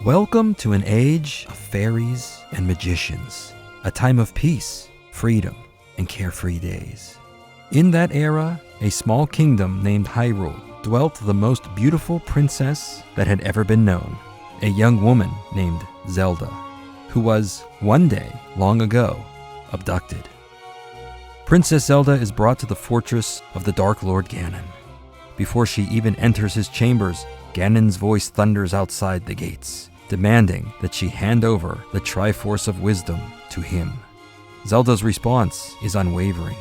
Welcome to an age of fairies and magicians, a time of peace, freedom, and carefree days. In that era, a small kingdom named Hyrule dwelt the most beautiful princess that had ever been known, a young woman named Zelda, who was, one day, long ago, abducted. Princess Zelda is brought to the fortress of the Dark Lord Ganon. Before she even enters his chambers, Ganon's voice thunders outside the gates, demanding that she hand over the Triforce of Wisdom to him. Zelda's response is unwavering.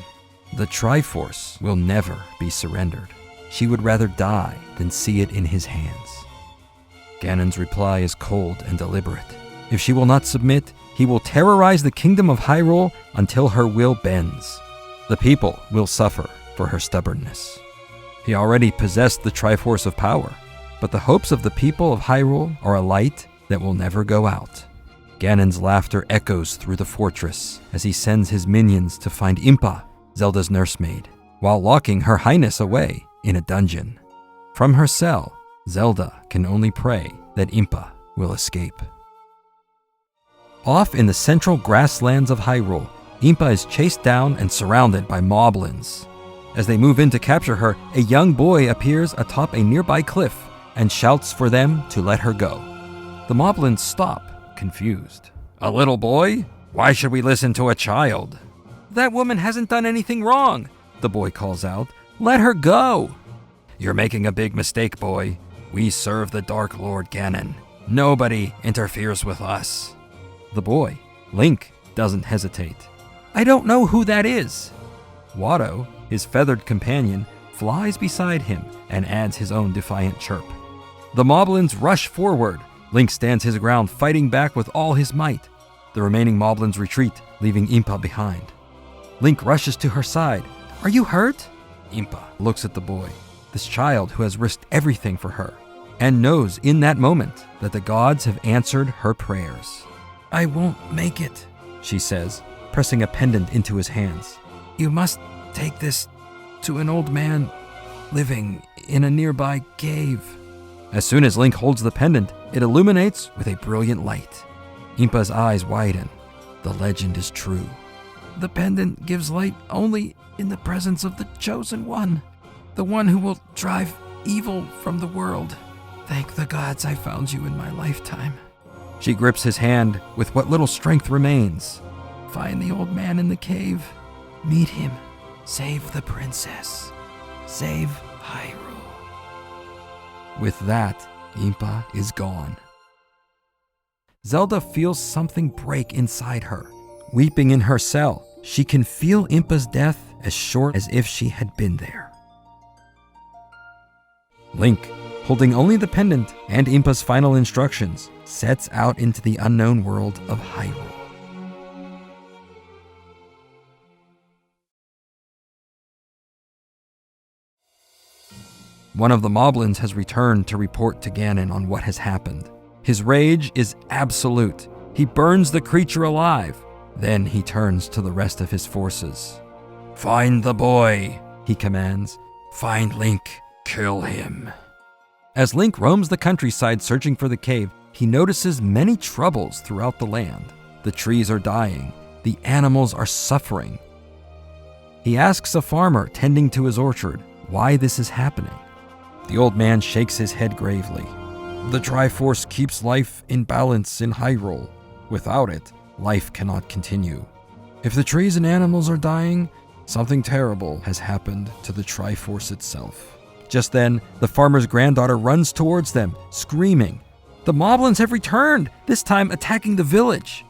The Triforce will never be surrendered. She would rather die than see it in his hands. Ganon's reply is cold and deliberate. If she will not submit, he will terrorize the kingdom of Hyrule until her will bends. The people will suffer for her stubbornness. He already possessed the Triforce of Power, but the hopes of the people of Hyrule are a light that will never go out. Ganon's laughter echoes through the fortress as he sends his minions to find Impa, Zelda's nursemaid, while locking Her Highness away in a dungeon. From her cell, Zelda can only pray that Impa will escape. Off in the central grasslands of Hyrule, Impa is chased down and surrounded by moblins. As they move in to capture her, a young boy appears atop a nearby cliff and shouts for them to let her go. The moblins stop, confused. "A little boy? Why should we listen to a child?" "That woman hasn't done anything wrong," the boy calls out. "Let her go." "You're making a big mistake, boy. We serve the Dark Lord Ganon. Nobody interferes with us." The boy, Link, doesn't hesitate. "I don't know who that is." Watto, his feathered companion, flies beside him and adds his own defiant chirp. The moblins rush forward. Link stands his ground, fighting back with all his might. The remaining moblins retreat, leaving Impa behind. Link rushes to her side. "Are you hurt?" Impa looks at the boy, this child who has risked everything for her, and knows in that moment that the gods have answered her prayers. "I won't make it," she says, pressing a pendant into his hands. "You must take this to an old man living in a nearby cave." As soon as Link holds the pendant, it illuminates with a brilliant light. Impa's eyes widen. The legend is true. "The pendant gives light only in the presence of the Chosen One, the one who will drive evil from the world. Thank the gods I found you in my lifetime." She grips his hand with what little strength remains. "Find the old man in the cave. Meet him. Save the princess. Save Hyrule." With that, Impa is gone. Zelda feels something break inside her. Weeping in her cell, she can feel Impa's death as short as if she had been there. Link, holding only the pendant and Impa's final instructions, sets out into the unknown world of Hyrule. One of the moblins has returned to report to Ganon on what has happened. His rage is absolute. He burns the creature alive. Then he turns to the rest of his forces. "Find the boy," he commands. "Find Link. Kill him." As Link roams the countryside searching for the cave, he notices many troubles throughout the land. The trees are dying. The animals are suffering. He asks a farmer tending to his orchard why this is happening. The old man shakes his head gravely. "The Triforce keeps life in balance in Hyrule. Without it, life cannot continue. If the trees and animals are dying, something terrible has happened to the Triforce itself." Just then, the farmer's granddaughter runs towards them, screaming. The moblins have returned, this time attacking the village.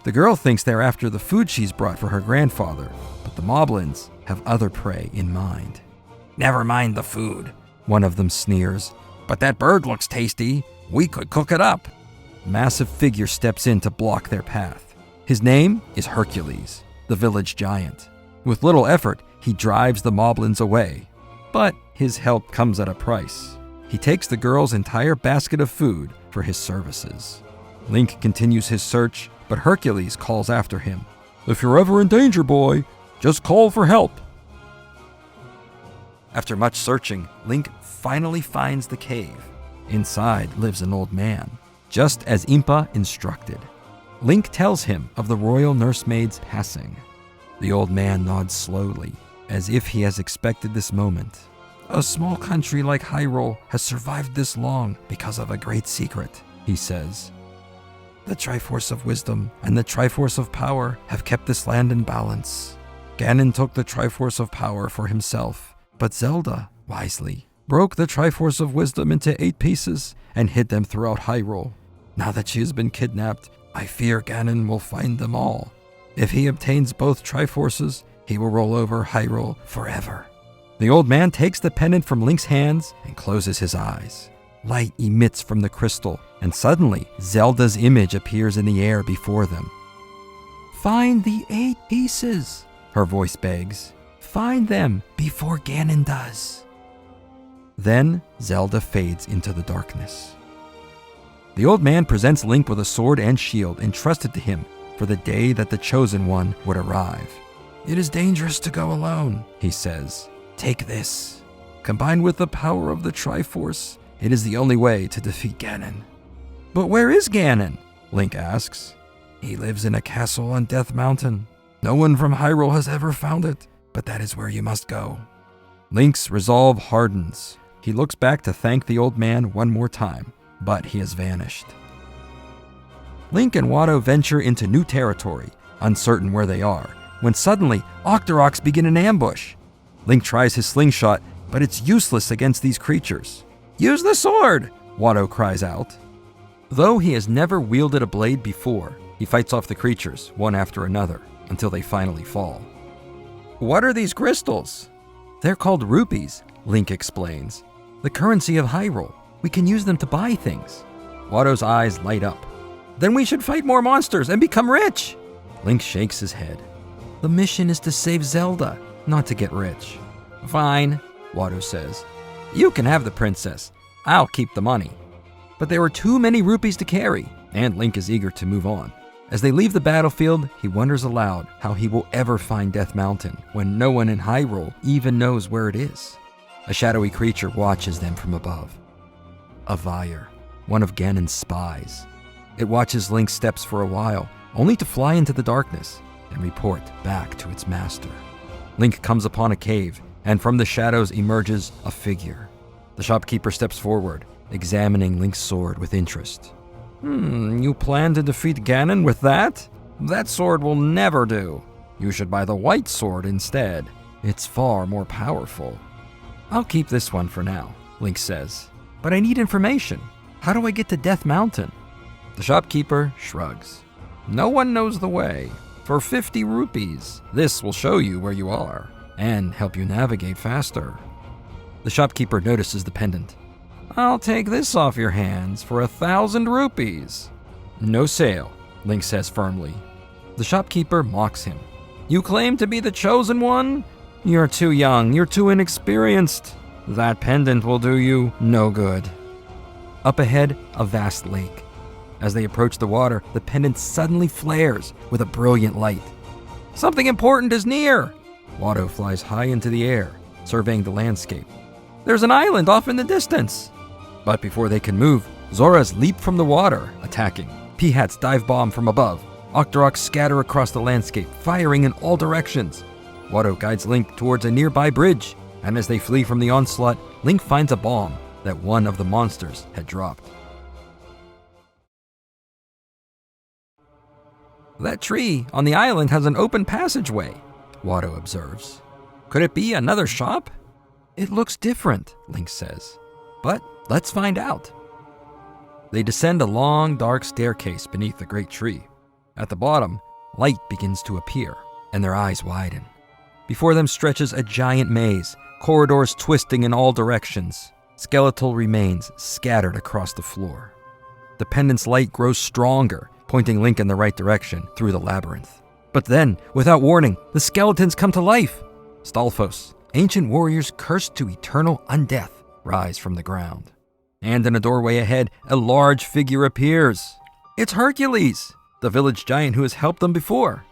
The girl thinks they're after the food she's brought for her grandfather, but the moblins have other prey in mind. "Never mind the food," one of them sneers. "But that bird looks tasty. We could cook it up." A massive figure steps in to block their path. His name is Hercules, the village giant. With little effort, he drives the moblins away. But his help comes at a price. He takes the girl's entire basket of food for his services. Link continues his search, but Hercules calls after him. "If you're ever in danger, boy, just call for help." After much searching, Link finally finds the cave. Inside lives an old man. just as Impa instructed. Link tells him of the royal nursemaid's passing. The old man nods slowly, as if he has expected this moment. A small country like Hyrule has survived this long because of a great secret, he says. The Triforce of Wisdom and the Triforce of Power have kept this land in balance. Ganon took the Triforce of Power for himself, but Zelda, wisely, broke the Triforce of Wisdom into 8 pieces and hid them throughout Hyrule. Now that she has been kidnapped, I fear Ganon will find them all. If he obtains both Triforces, he will roll over Hyrule forever. The old man takes the pendant from Link's hands and closes his eyes. Light emits from the crystal, and suddenly Zelda's image appears in the air before them. Find the 8 pieces, her voice begs. Find them before Ganon does. Then Zelda fades into the darkness. The old man presents Link with a sword and shield entrusted to him for the day that the Chosen One would arrive. It is dangerous to go alone, he says. Take this. Combined with the power of the Triforce, it is the only way to defeat Ganon. But where is Ganon? Link asks. He lives in a castle on Death Mountain. No one from Hyrule has ever found it, but that is where you must go. Link's resolve hardens. He looks back to thank the old man one more time, but he has vanished. Link and Watto venture into new territory, uncertain where they are, when suddenly Octoroks begin an ambush. Link tries his slingshot, but it's useless against these creatures. Use the sword, Watto cries out. Though he has never wielded a blade before, he fights off the creatures, one after another, until they finally fall. What are these crystals? They're called rupees, Link explains. The currency of Hyrule. We can use them to buy things. Watto's eyes light up. Then we should fight more monsters and become rich. Link shakes his head. The mission is to save Zelda, not to get rich. Fine, Watto says. You can have the princess. I'll keep the money. But there are too many rupees to carry, and Link is eager to move on. As they leave the battlefield, he wonders aloud how he will ever find Death Mountain when no one in Hyrule even knows where it is. A shadowy creature watches them from above. A Vyre, one of Ganon's spies. It watches Link's steps for a while, only to fly into the darkness and report back to its master. Link comes upon a cave, and from the shadows emerges a figure. The shopkeeper steps forward, examining Link's sword with interest. You plan to defeat Ganon with that? That sword will never do. You should buy the white sword instead. It's far more powerful. I'll keep this one for now, Link says. But I need information. How do I get to Death Mountain? The shopkeeper shrugs. No one knows the way. For 50 rupees, this will show you where you are and help you navigate faster. The shopkeeper notices the pendant. I'll take this off your hands for 1,000 rupees. No sale, Link says firmly. The shopkeeper mocks him. You claim to be the Chosen One? You're too young, you're too inexperienced. That pendant will do you no good. Up ahead, a vast lake. As they approach the water, the pendant suddenly flares with a brilliant light. Something important is near! Watto flies high into the air, surveying the landscape. There's an island off in the distance! But before they can move, Zoras leap from the water, attacking. Peahats dive bomb from above. Octoroks scatter across the landscape, firing in all directions. Watto guides Link towards a nearby bridge, and as they flee from the onslaught, Link finds a bomb that one of the monsters had dropped. That tree on the island has an open passageway, Watto observes. Could it be another shop? It looks different, Link says. But let's find out. They descend a long, dark staircase beneath the great tree. At the bottom, light begins to appear, and their eyes widen. Before them stretches a giant maze, corridors twisting in all directions, skeletal remains scattered across the floor. The pendant's light grows stronger, pointing Link in the right direction through the labyrinth. But then, without warning, the skeletons come to life. Stalfos, ancient warriors cursed to eternal undeath, rise from the ground. And in a doorway ahead, a large figure appears. It's Hercules, the village giant who has helped them before.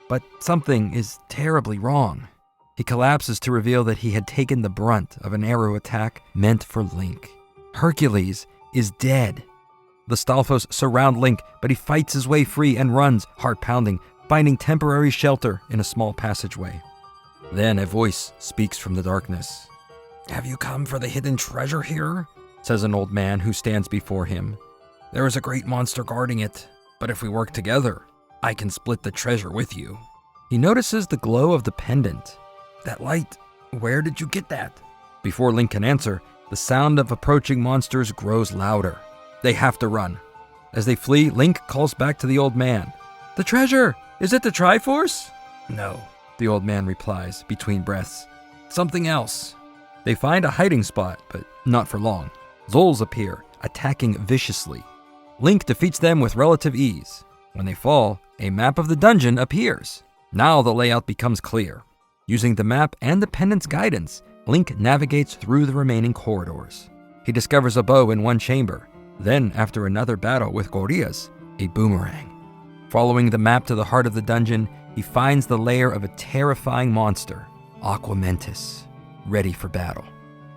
But something is terribly wrong. He collapses to reveal that he had taken the brunt of an arrow attack meant for Link. Hercules is dead. The Stalfos surround Link, but he fights his way free and runs, heart pounding, finding temporary shelter in a small passageway. Then a voice speaks from the darkness. "Have you come for the hidden treasure here?" says an old man who stands before him. "There is a great monster guarding it, but if we work together, I can split the treasure with you." He notices the glow of the pendant. "That light, where did you get that?" Before Link can answer, the sound of approaching monsters grows louder. They have to run. As they flee, Link calls back to the old man. "The treasure! Is it the Triforce?" "No," the old man replies between breaths. "Something else." They find a hiding spot, but not for long. Zolls appear, attacking viciously. Link defeats them with relative ease. When they fall, a map of the dungeon appears. Now the layout becomes clear. Using the map and the pendant's guidance, Link navigates through the remaining corridors. He discovers a bow in one chamber. Then, after another battle with gorillas, a boomerang. Following the map to the heart of the dungeon, he finds the lair of a terrifying monster, Aquamentus, ready for battle.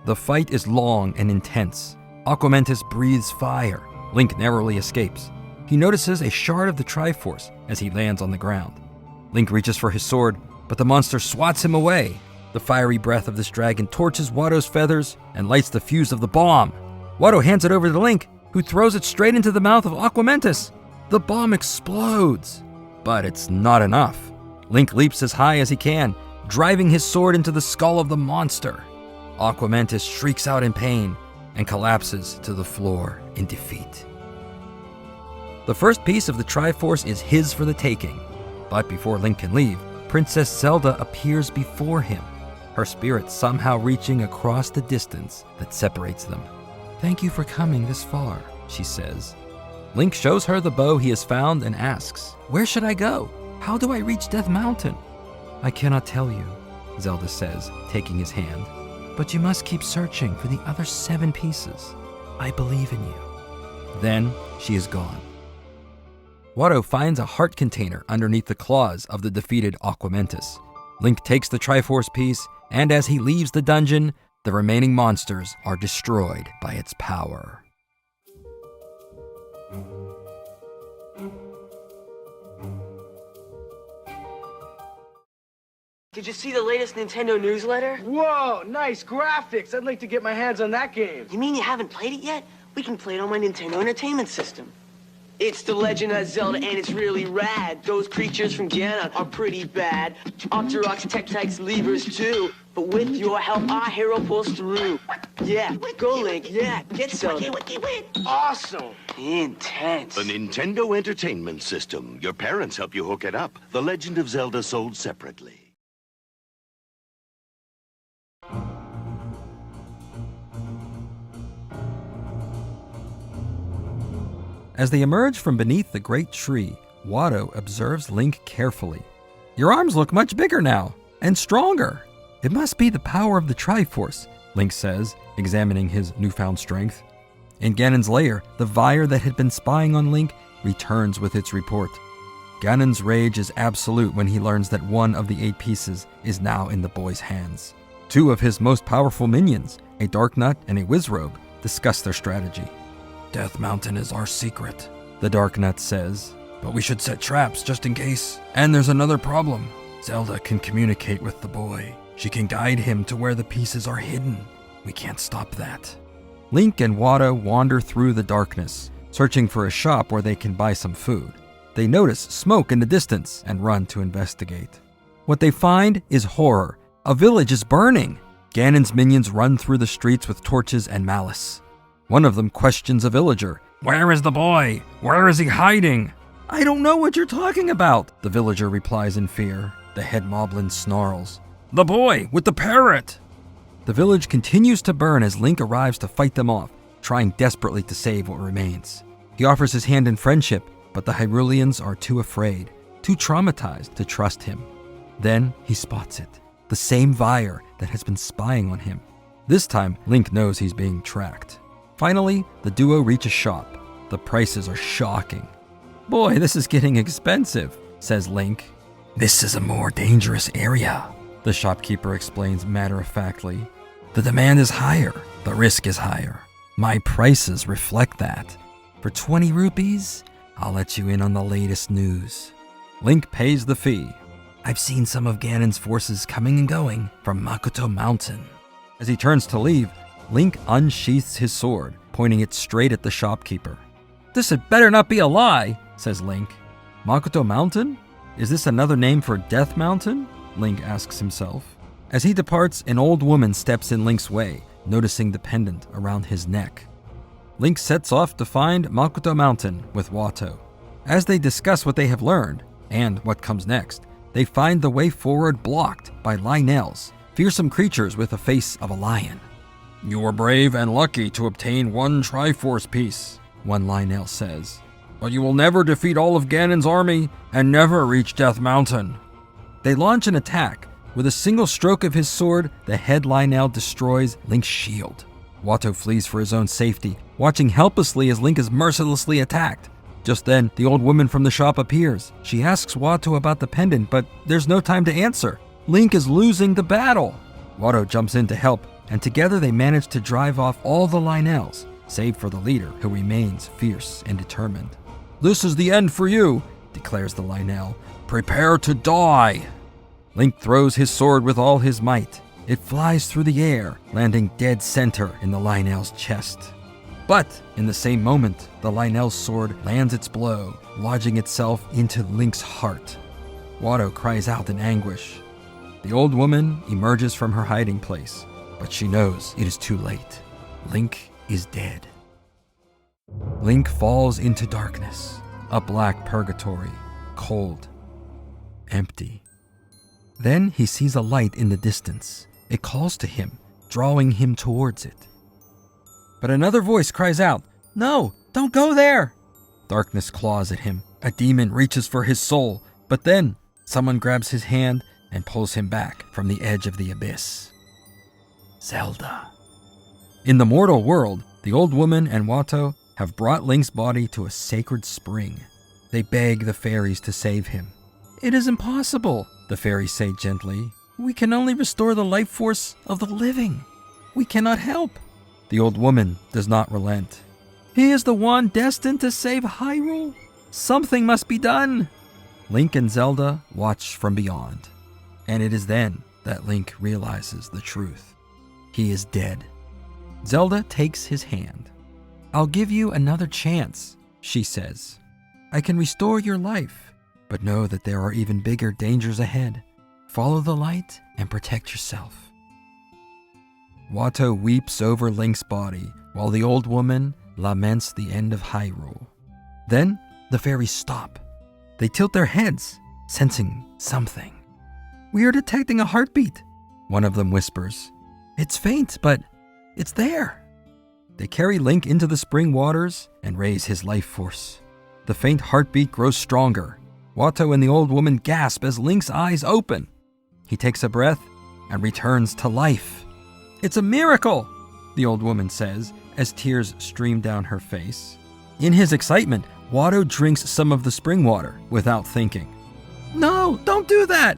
The fight is long and intense. Aquamentus breathes fire. Link narrowly escapes. He notices a shard of the Triforce as he lands on the ground. Link reaches for his sword, but the monster swats him away. The fiery breath of this dragon torches Watto's feathers and lights the fuse of the bomb. Watto hands it over to Link, who throws it straight into the mouth of Aquamentus. The bomb explodes, but it's not enough. Link leaps as high as he can, driving his sword into the skull of the monster. Aquamentus shrieks out in pain and collapses to the floor in defeat. The first piece of the Triforce is his for the taking, but before Link can leave, Princess Zelda appears before him, her spirit somehow reaching across the distance that separates them. "Thank you for coming this far," she says. Link shows her the bow he has found and asks, "Where should I go? How do I reach Death Mountain?" "I cannot tell you," Zelda says, taking his hand. "But you must keep searching for the other 7 pieces. I believe in you." Then she is gone. Watto finds a heart container underneath the claws of the defeated Aquamentus. Link takes the Triforce piece, and as he leaves the dungeon, the remaining monsters are destroyed by its power. Did you see the latest Nintendo newsletter? Whoa, nice graphics. I'd like to get my hands on that game. You mean you haven't played it yet? We can play it on my Nintendo Entertainment System. It's The Legend of Zelda, and it's really rad. Those creatures from Ganon are pretty bad. Octoroks, Tektites, Levers too. But with your help, our hero pulls through. Yeah, go Link, yeah, get Zelda. Awesome. Intense. The Nintendo Entertainment System. Your parents help you hook it up. The Legend of Zelda sold separately. As they emerge from beneath the great tree, Watto observes Link carefully. "Your arms look much bigger now, and stronger." "It must be the power of the Triforce," Link says, examining his newfound strength. In Ganon's lair, the Vyre that had been spying on Link returns with its report. Ganon's rage is absolute when he learns that one of the 8 pieces is now in the boy's hands. 2 of his most powerful minions, a Darknut and a Wizrobe, discuss their strategy. "Death Mountain is our secret," the Darknut says, "but we should set traps just in case. And there's another problem. Zelda can communicate with the boy. She can guide him to where the pieces are hidden. We can't stop that." Link and Watto wander through the darkness, searching for a shop where they can buy some food. They notice smoke in the distance and run to investigate. What they find is horror. A village is burning. Ganon's minions run through the streets with torches and malice. One of them questions a villager. "Where is the boy? Where is he hiding?" "I don't know what you're talking about," the villager replies in fear. The head moblin snarls. "The boy with the parrot!" The village continues to burn as Link arrives to fight them off, trying desperately to save what remains. He offers his hand in friendship, but the Hyruleans are too afraid, too traumatized to trust him. Then he spots it, the same Vyre that has been spying on him. This time, Link knows he's being tracked. Finally, the duo reach a shop. The prices are shocking. "Boy, this is getting expensive," says Link. "This is a more dangerous area," the shopkeeper explains matter-of-factly. "The demand is higher, the risk is higher. My prices reflect that." For 20 rupees, I'll let you in on the latest news. Link pays the fee. I've seen some of Ganon's forces coming and going from Makoto Mountain. As he turns to leave, Link unsheaths his sword, pointing it straight at the shopkeeper. This had better not be a lie, says Link. Makoto Mountain? Is this another name for Death Mountain? Link asks himself. As he departs, an old woman steps in Link's way, noticing the pendant around his neck. Link sets off to find Makoto Mountain with Watto. As they discuss what they have learned, and what comes next, they find the way forward blocked by Lionels, fearsome creatures with the face of a lion. You were brave and lucky to obtain one Triforce piece, one Lionel says. But you will never defeat all of Ganon's army and never reach Death Mountain. They launch an attack. With a single stroke of his sword, the head Lionel destroys Link's shield. Watto flees for his own safety, watching helplessly as Link is mercilessly attacked. Just then, the old woman from the shop appears. She asks Watto about the pendant, but there's no time to answer. Link is losing the battle. Watto jumps in to help, and together they manage to drive off all the Lionels, save for the leader, who remains fierce and determined. This is the end for you, declares the Lionel. Prepare to die. Link throws his sword with all his might. It flies through the air, landing dead center in the Lionel's chest. But in the same moment, the Lionel's sword lands its blow, lodging itself into Link's heart. Watto cries out in anguish. The old woman emerges from her hiding place, but she knows it is too late. Link is dead. Link falls into darkness, a black purgatory, cold, empty. Then he sees a light in the distance. It calls to him, drawing him towards it. But another voice cries out, "No, don't go there!" Darkness claws at him. A demon reaches for his soul, but then someone grabs his hand and pulls him back from the edge of the abyss. Zelda. In the mortal world, the old woman and Watto have brought Link's body to a sacred spring. They beg the fairies to save him. It is impossible, the fairies say gently. We can only restore the life force of the living. We cannot help. The old woman does not relent. He is the one destined to save Hyrule. Something must be done. Link and Zelda watch from beyond. And it is then that Link realizes the truth. He is dead. Zelda takes his hand. I'll give you another chance, she says. I can restore your life, but know that there are even bigger dangers ahead. Follow the light and protect yourself. Watto weeps over Link's body while the old woman laments the end of Hyrule. Then the fairies stop. They tilt their heads, sensing something. We are detecting a heartbeat, one of them whispers. It's faint, but it's there. They carry Link into the spring waters and raise his life force. The faint heartbeat grows stronger. Watto and the old woman gasp as Link's eyes open. He takes a breath and returns to life. It's a miracle, the old woman says as tears stream down her face. In his excitement, Watto drinks some of the spring water without thinking. No, don't do that!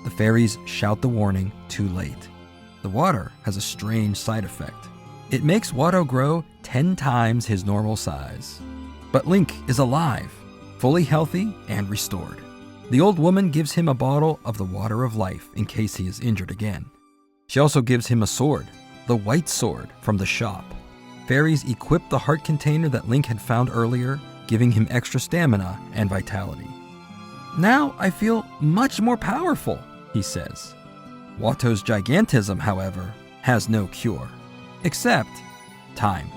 The fairies shout the warning too late. The water has a strange side effect. It makes Watto grow 10 times his normal size. But Link is alive, fully healthy and restored. The old woman gives him a bottle of the water of life in case he is injured again. She also gives him a sword, the white sword from the shop. Fairies equip the heart container that Link had found earlier, giving him extra stamina and vitality. Now I feel much more powerful, he says. Watto's gigantism, however, has no cure, except time.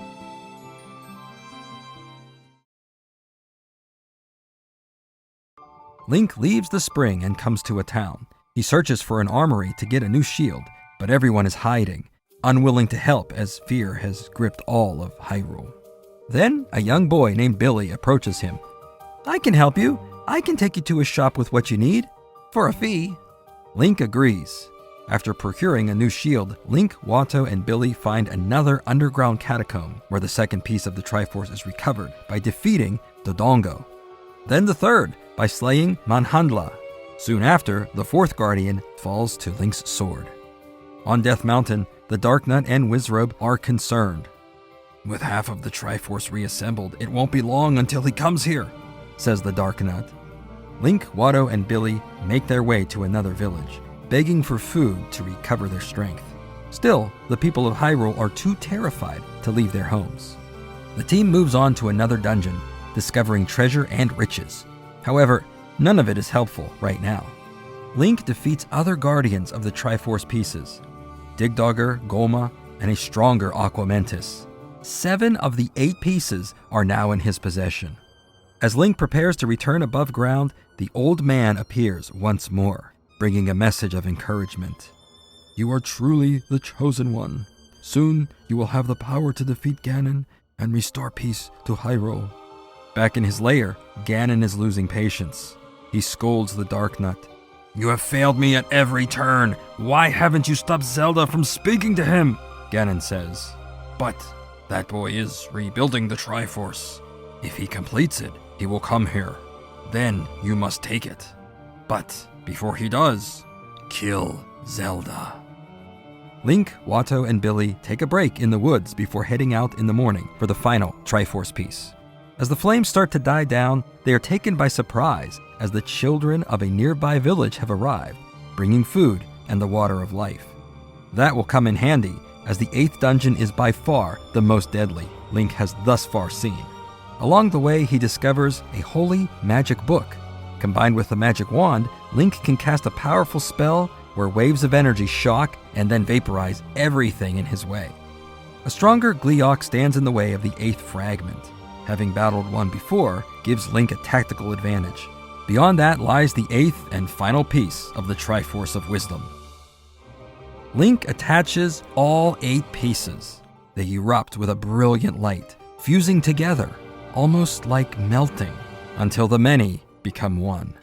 Link leaves the spring and comes to a town. He searches for an armory to get a new shield, but everyone is hiding, unwilling to help as fear has gripped all of Hyrule. Then a young boy named Billy approaches him. I can help you. I can take you to a shop with what you need, for a fee. Link agrees. After procuring a new shield, Link, Watto, and Billy find another underground catacomb where the second piece of the Triforce is recovered by defeating Dodongo. Then the third, by slaying Manhandla. Soon after, the fourth guardian falls to Link's sword. On Death Mountain, the Dark Nut and Wizrobe are concerned. With half of the Triforce reassembled, it won't be long until he comes here, says the Dark Nut. Link, Watto, and Billy make their way to another village, begging for food to recover their strength. Still, the people of Hyrule are too terrified to leave their homes. The team moves on to another dungeon, discovering treasure and riches. However, none of it is helpful right now. Link defeats other guardians of the Triforce pieces, Digdogger, Golma, and a stronger Aquamentus. 7 of the 8 pieces are now in his possession. As Link prepares to return above ground, the old man appears once more, bringing a message of encouragement. You are truly the chosen one. Soon you will have the power to defeat Ganon and restore peace to Hyrule. Back in his lair, Ganon is losing patience. He scolds the Dark Nut. You have failed me at every turn. Why haven't you stopped Zelda from speaking to him? Ganon says. But that boy is rebuilding the Triforce. If he completes it, he will come here. Then you must take it. But before he does, kill Zelda. Link, Watto, and Billy take a break in the woods before heading out in the morning for the final Triforce piece. As the flames start to die down, they are taken by surprise as the children of a nearby village have arrived, bringing food and the water of life. That will come in handy, as the 8th dungeon is by far the most deadly Link has thus far seen. Along the way, he discovers a holy magic book. Combined with the magic wand, Link can cast a powerful spell where waves of energy shock and then vaporize everything in his way. A stronger Gleeok stands in the way of the 8th fragment. Having battled one before gives Link a tactical advantage. Beyond that lies the 8th and final piece of the Triforce of Wisdom. Link attaches all 8 pieces. They erupt with a brilliant light, fusing together, almost like melting, until the many become one.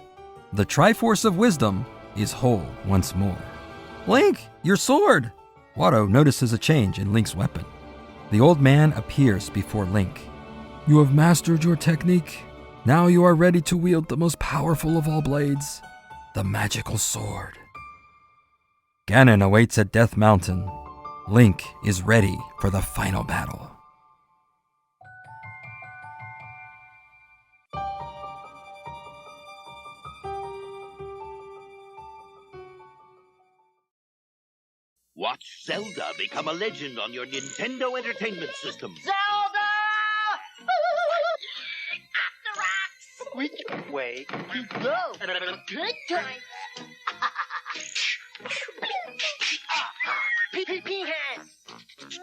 The Triforce of Wisdom is whole once more. Link, your sword! Watto notices a change in Link's weapon. The old man appears before Link. You have mastered your technique. Now you are ready to wield the most powerful of all blades, the magical sword. Ganon awaits at Death Mountain. Link is ready for the final battle. Watch Zelda become a legend on your Nintendo Entertainment System. Zelda! Which way to go? Good time. Peanuts.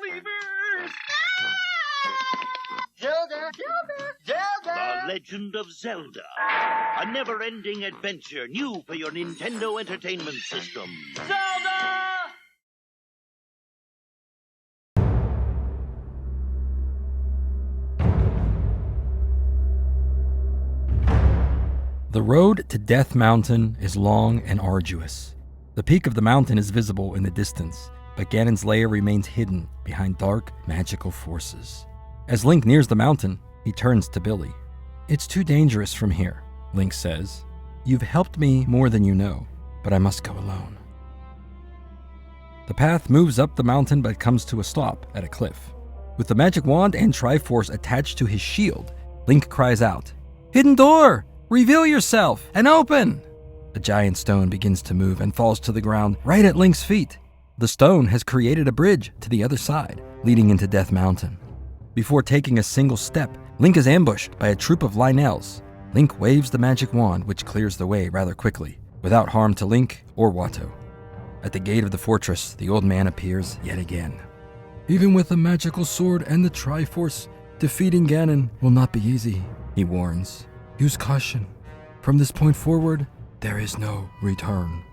Levers! Zelda. The Legend of Zelda. A never-ending adventure new for your Nintendo Entertainment System. Zelda! The road to Death Mountain is long and arduous. The peak of the mountain is visible in the distance, but Ganon's lair remains hidden behind dark, magical forces. As Link nears the mountain, he turns to Billy. It's too dangerous from here, Link says. You've helped me more than you know, but I must go alone. The path moves up the mountain but comes to a stop at a cliff. With the magic wand and Triforce attached to his shield, Link cries out, Hidden door! Reveal yourself and open! A giant stone begins to move and falls to the ground right at Link's feet. The stone has created a bridge to the other side, leading into Death Mountain. Before taking a single step, Link is ambushed by a troop of Lynels. Link waves the magic wand, which clears the way rather quickly, without harm to Link or Watto. At the gate of the fortress, the old man appears yet again. Even with the magical sword and the Triforce, defeating Ganon will not be easy, he warns. Use caution. From this point forward, there is no return.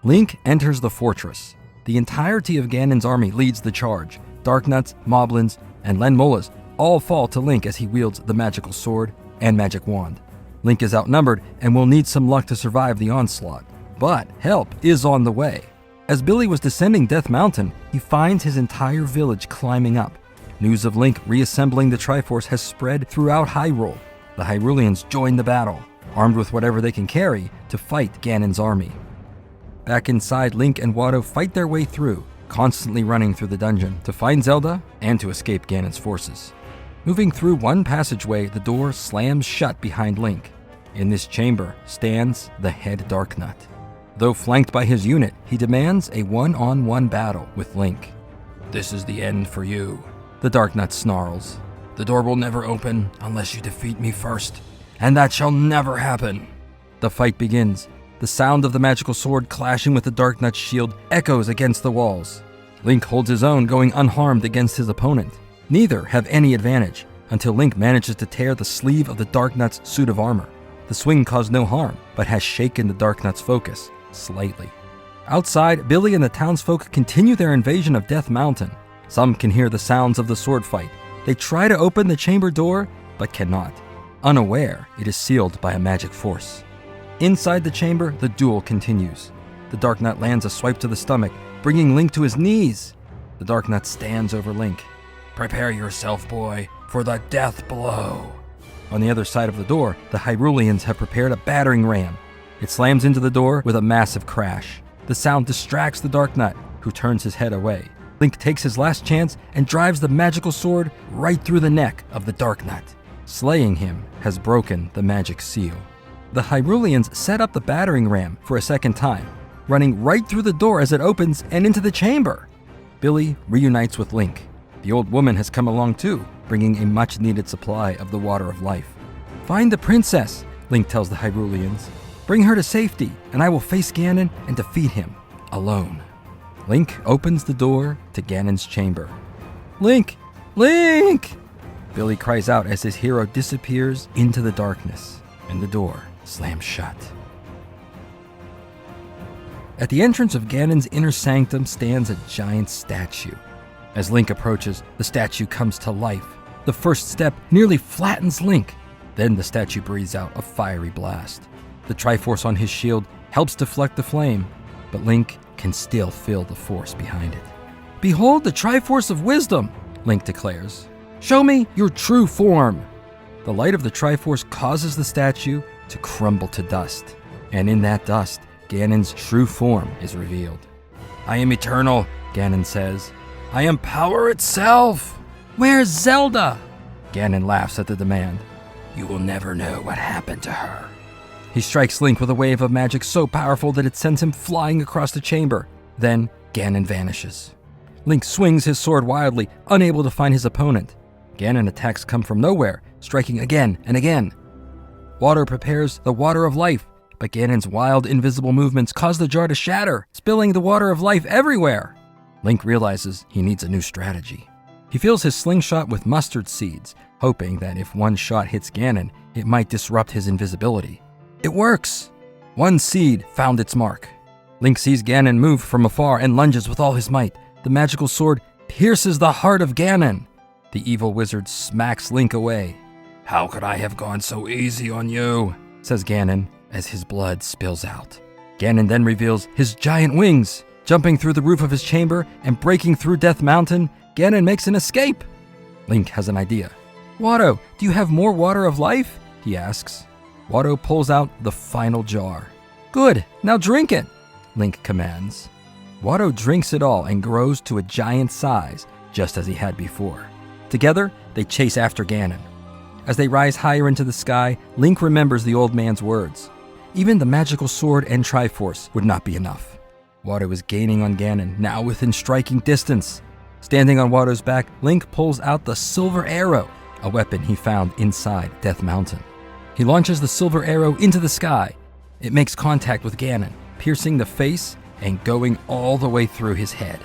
Link enters the fortress. The entirety of Ganon's army leads the charge. Darknuts, Moblins, and Lenmolas all fall to Link as he wields the magical sword and magic wand. Link is outnumbered and will need some luck to survive the onslaught, but help is on the way. As Billy was descending Death Mountain, he finds his entire village climbing up. News of Link reassembling the Triforce has spread throughout Hyrule. The Hyruleans join the battle, armed with whatever they can carry to fight Ganon's army. Back inside, Link and Watto fight their way through, constantly running through the dungeon to find Zelda and to escape Ganon's forces. Moving through one passageway, the door slams shut behind Link. In this chamber stands the head Darknut. Though flanked by his unit, he demands a one-on-one battle with Link. "This is the end for you," the Darknut snarls. "The door will never open unless you defeat me first, and that shall never happen." The fight begins. The sound of the magical sword clashing with the Darknut's shield echoes against the walls. Link holds his own, going unharmed against his opponent. Neither have any advantage, until Link manages to tear the sleeve of the Darknut's suit of armor. The swing caused no harm, but has shaken the Darknut's focus slightly. Outside, Billy and the townsfolk continue their invasion of Death Mountain. Some can hear the sounds of the sword fight. They try to open the chamber door, but cannot. Unaware, it is sealed by a magic force. Inside the chamber, the duel continues. The Darknut lands a swipe to the stomach, bringing Link to his knees. The Darknut stands over Link. "Prepare yourself, boy, for the death blow." On the other side of the door, the Hyruleans have prepared a battering ram. It slams into the door with a massive crash. The sound distracts the Darknut, who turns his head away. Link takes his last chance and drives the magical sword right through the neck of the Darknut. Slaying him has broken the magic seal. The Hyruleans set up the battering ram for a second time, running right through the door as it opens and into the chamber. Billy reunites with Link. The old woman has come along too, bringing a much-needed supply of the water of life. "Find the princess," Link tells the Hyruleans. "Bring her to safety, and I will face Ganon and defeat him, alone." Link opens the door to Ganon's chamber. "Link! Link!" Billy cries out as his hero disappears into the darkness, and the door slams shut. At the entrance of Ganon's inner sanctum stands a giant statue. As Link approaches, the statue comes to life. The first step nearly flattens Link. Then the statue breathes out a fiery blast. The Triforce on his shield helps deflect the flame, but Link can still feel the force behind it. "Behold the Triforce of Wisdom," Link declares. "Show me your true form." The light of the Triforce causes the statue to crumble to dust, and in that dust, Ganon's true form is revealed. "I am eternal," Ganon says. "I am power itself." "Where's Zelda?" Ganon laughs at the demand. "You will never know what happened to her." He strikes Link with a wave of magic so powerful that it sends him flying across the chamber. Then Ganon vanishes. Link swings his sword wildly, unable to find his opponent. Ganon attacks come from nowhere, striking again and again. Water prepares the water of life, but Ganon's wild, invisible movements cause the jar to shatter, spilling the water of life everywhere. Link realizes he needs a new strategy. He fills his slingshot with mustard seeds, hoping that if one shot hits Ganon, it might disrupt his invisibility. It works! One seed found its mark. Link sees Ganon move from afar and lunges with all his might. The magical sword pierces the heart of Ganon. The evil wizard smacks Link away. "How could I have gone so easy on you?" says Ganon as his blood spills out. Ganon then reveals his giant wings. Jumping through the roof of his chamber and breaking through Death Mountain, Ganon makes an escape. Link has an idea. "Watto, do you have more water of life?" he asks. Watto pulls out the final jar. "Good, now drink it," Link commands. Watto drinks it all and grows to a giant size, just as he had before. Together, they chase after Ganon. As they rise higher into the sky, Link remembers the old man's words. Even the magical sword and Triforce would not be enough. Watto is gaining on Ganon, now within striking distance. Standing on Watto's back, Link pulls out the Silver Arrow, a weapon he found inside Death Mountain. He launches the Silver Arrow into the sky. It makes contact with Ganon, piercing the face and going all the way through his head.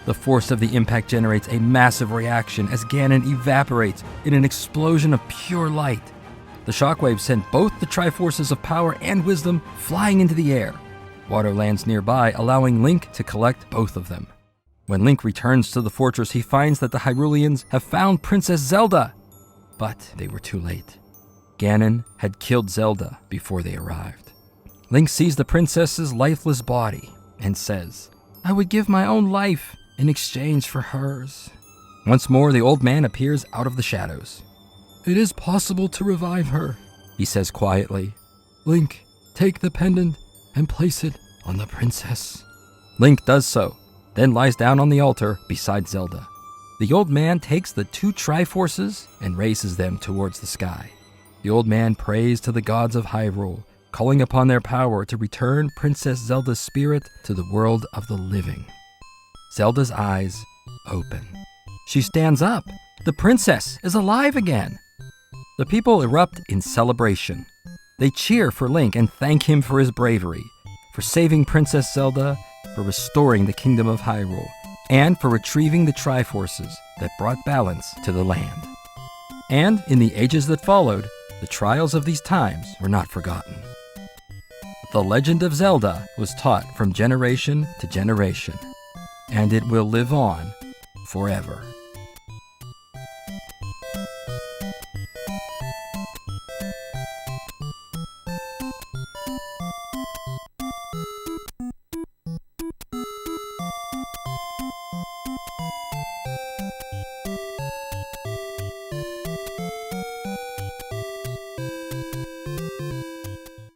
The force of the impact generates a massive reaction as Ganon evaporates in an explosion of pure light. The shockwaves send both the Triforces of Power and Wisdom flying into the air. Watto lands nearby, allowing Link to collect both of them. When Link returns to the fortress, he finds that the Hyruleans have found Princess Zelda. But they were too late. Ganon had killed Zelda before they arrived. Link sees the princess's lifeless body and says, "I would give my own life in exchange for hers." Once more, the old man appears out of the shadows. "It is possible to revive her," he says quietly. "Link, take the pendant and place it on the princess." Link does so, then lies down on the altar beside Zelda. The old man takes the 2 Triforces and raises them towards the sky. The old man prays to the gods of Hyrule, calling upon their power to return Princess Zelda's spirit to the world of the living. Zelda's eyes open. She stands up. The princess is alive again. The people erupt in celebration. They cheer for Link and thank him for his bravery, for saving Princess Zelda, for restoring the kingdom of Hyrule, and for retrieving the Triforces that brought balance to the land. And in the ages that followed, the trials of these times were not forgotten. The legend of Zelda was taught from generation to generation, and it will live on forever.